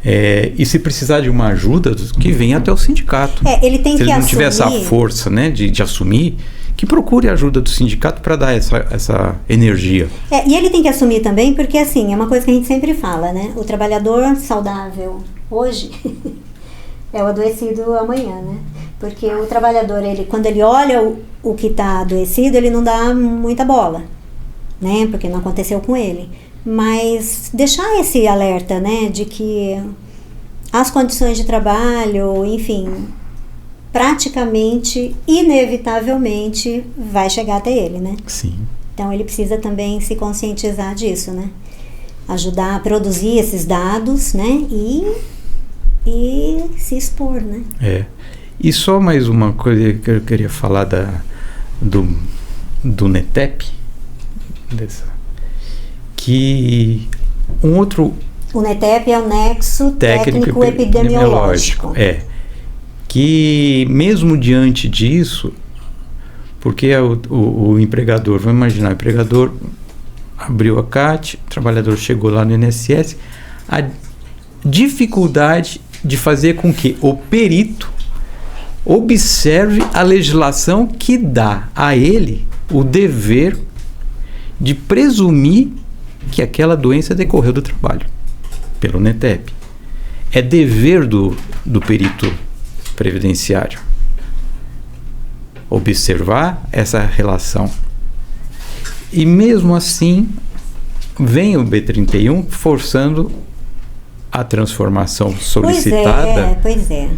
E se precisar de uma ajuda, que venha até o sindicato. Ele tem se que ele não assumir... tiver essa força, né, de assumir, que procure a ajuda do sindicato para dar essa energia. E ele tem que assumir também, porque assim, é uma coisa que a gente sempre fala, né? O trabalhador saudável hoje... é o adoecido amanhã, né? Porque o trabalhador, quando ele olha o que está adoecido, ele não dá muita bola, né? Porque não aconteceu com ele. Mas deixar esse alerta, né? De que as condições de trabalho, enfim, praticamente, inevitavelmente, vai chegar até ele, né? Sim. Então ele precisa também se conscientizar disso, né? Ajudar a produzir esses dados, né? E se expor, né? E só mais uma coisa que eu queria falar do NETEP, que um outro... O NETEP é o Nexo Técnico Epidemiológico. Que mesmo diante disso, porque o empregador, vamos imaginar, o empregador abriu a CAT, o trabalhador chegou lá no INSS, a dificuldade de fazer com que o perito observe a legislação que dá a ele o dever de presumir que aquela doença decorreu do trabalho, pelo NETEP. É dever do perito previdenciário observar essa relação. E mesmo assim, vem o B31 forçando a transformação solicitada, Pois é.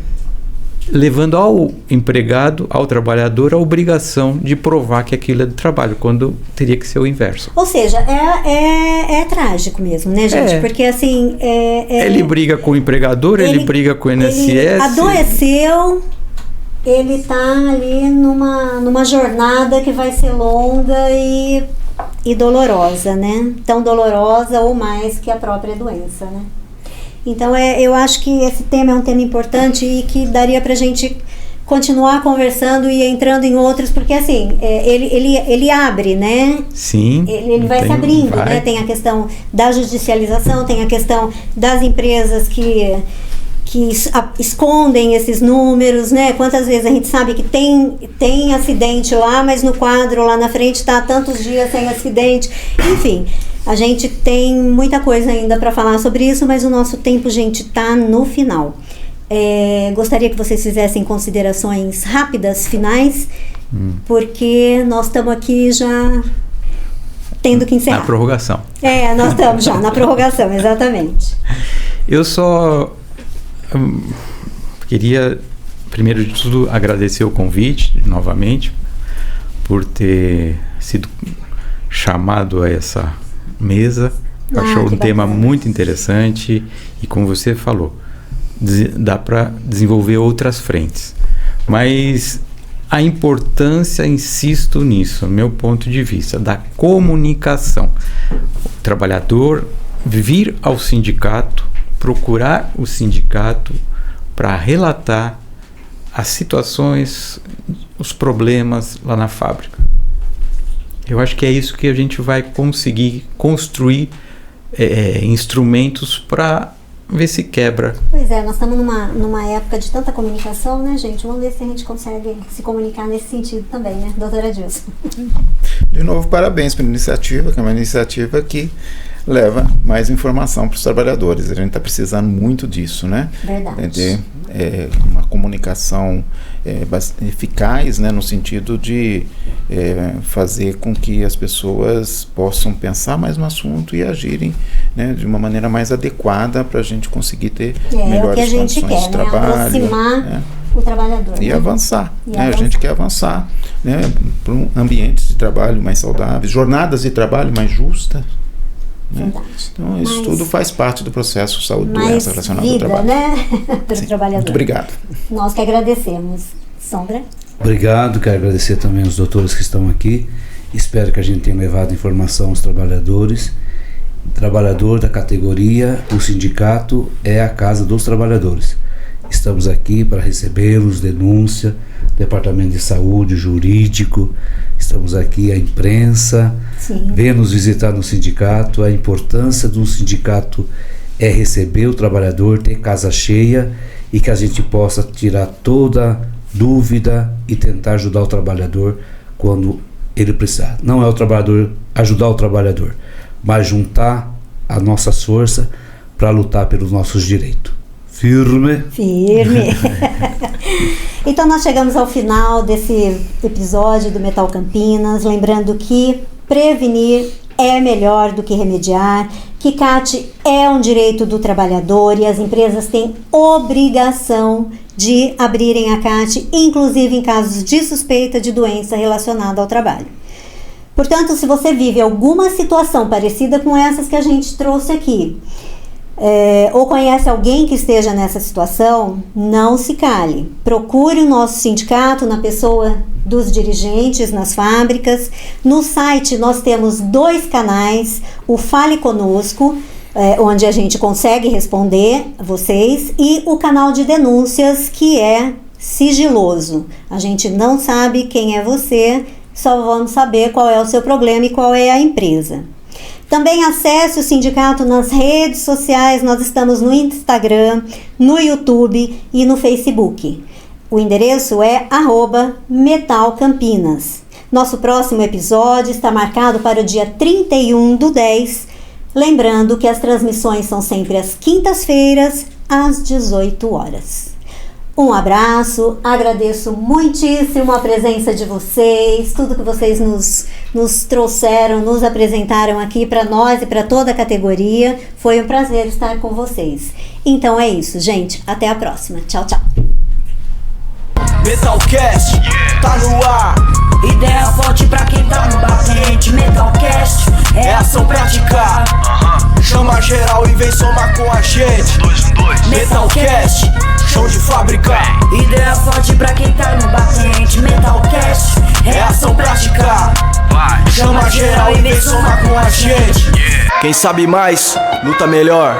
levando ao empregado, ao trabalhador, a obrigação de provar que aquilo é do trabalho, quando teria que ser o inverso. Ou seja, é trágico mesmo, né, gente? Porque assim... ele briga com o empregador, ele briga com o INSS. Ele adoeceu, ele tá ali numa jornada que vai ser longa e dolorosa, né? Tão dolorosa ou mais que a própria doença, né? Então, eu acho que esse tema é um tema importante e que daria pra gente continuar conversando e entrando em outros, porque assim, ele abre, né? Sim. Ele vai se abrindo, né? Tem a questão da judicialização, tem a questão das empresas que escondem esses números, né? Quantas vezes a gente sabe que tem acidente lá, mas no quadro lá na frente está tantos dias sem acidente. Enfim, a gente tem muita coisa ainda para falar sobre isso, mas o nosso tempo, gente, está no final. Gostaria que vocês fizessem considerações rápidas, finais, porque nós estamos aqui já tendo que encerrar. Na prorrogação. Nós estamos já na prorrogação, exatamente. Eu só queria, primeiro de tudo, agradecer o convite novamente, por ter sido chamado a essa mesa. Eu acho um tema muito interessante e, como você falou, dá para desenvolver outras frentes. Mas a importância, insisto nisso, meu ponto de vista, da comunicação. O trabalhador vir ao sindicato, procurar o sindicato para relatar as situações, os problemas lá na fábrica. Eu acho que é isso que a gente vai conseguir construir instrumentos para ver se quebra. Pois é, nós estamos numa época de tanta comunicação, né, gente? Vamos ver se a gente consegue se comunicar nesse sentido também, né, doutora Dilson? De novo, parabéns pela iniciativa, que é uma iniciativa que leva mais informação para os trabalhadores. A gente está precisando muito disso, né? Verdade. Uma comunicação eficaz, né, no sentido de fazer com que as pessoas possam pensar mais no assunto e agirem, né, de uma maneira mais adequada para a gente conseguir ter melhores condições de trabalho. Aproximar o trabalhador. E avançar. A gente quer avançar, né, para ambientes de trabalho mais saudáveis, jornadas de trabalho mais justas. Né? Então, isso tudo faz parte do processo saúde-doença relacionado ao trabalho. Né? Pelo trabalhador. Muito obrigado. Nós que agradecemos. Sombra? Obrigado, quero agradecer também aos doutores que estão aqui. Espero que a gente tenha levado informação aos trabalhadores. Trabalhador da categoria, o sindicato é a casa dos trabalhadores. Estamos aqui para recebê-los, denúncia, departamento de saúde, jurídico, estamos aqui, a imprensa, vem nos visitar no sindicato. A importância de um sindicato é receber o trabalhador, ter casa cheia e que a gente possa tirar toda dúvida e tentar ajudar o trabalhador quando ele precisar. Não é o trabalhador ajudar o trabalhador, mas juntar a nossa força para lutar pelos nossos direitos. Firme. Então nós chegamos ao final desse episódio do Metal Campinas, lembrando que prevenir é melhor do que remediar, que CAT é um direito do trabalhador e as empresas têm obrigação de abrirem a CAT, inclusive em casos de suspeita de doença relacionada ao trabalho. Portanto, se você vive alguma situação parecida com essas que a gente trouxe aqui, ou conhece alguém que esteja nessa situação, não se cale. Procure o nosso sindicato na pessoa dos dirigentes nas fábricas. No site nós temos 2 canais, o Fale Conosco, onde a gente consegue responder vocês, e o canal de denúncias, que é sigiloso. A gente não sabe quem é você, só vamos saber qual é o seu problema e qual é a empresa. Também acesse o sindicato nas redes sociais, nós estamos no Instagram, no YouTube e no Facebook. O endereço é @metalcampinas. Nosso próximo episódio está marcado para o dia 31/10, lembrando que as transmissões são sempre às quintas-feiras, às 18 horas. Um abraço, agradeço muitíssimo a presença de vocês, tudo que vocês nos trouxeram, nos apresentaram aqui para nós e para toda a categoria. Foi um prazer estar com vocês. Então é isso, gente. Até a próxima. Tchau, tchau. Metalcast, tá no ar. Ideia forte pra quem tá no batente. Metalcast É ação prática. Chama geral e vem somar com a gente. Metalcast, chão de fábrica. Ideia forte pra quem tá no batente. Metalcast É ação prática. Chama geral e vem somar com a gente. Quem sabe mais, luta melhor.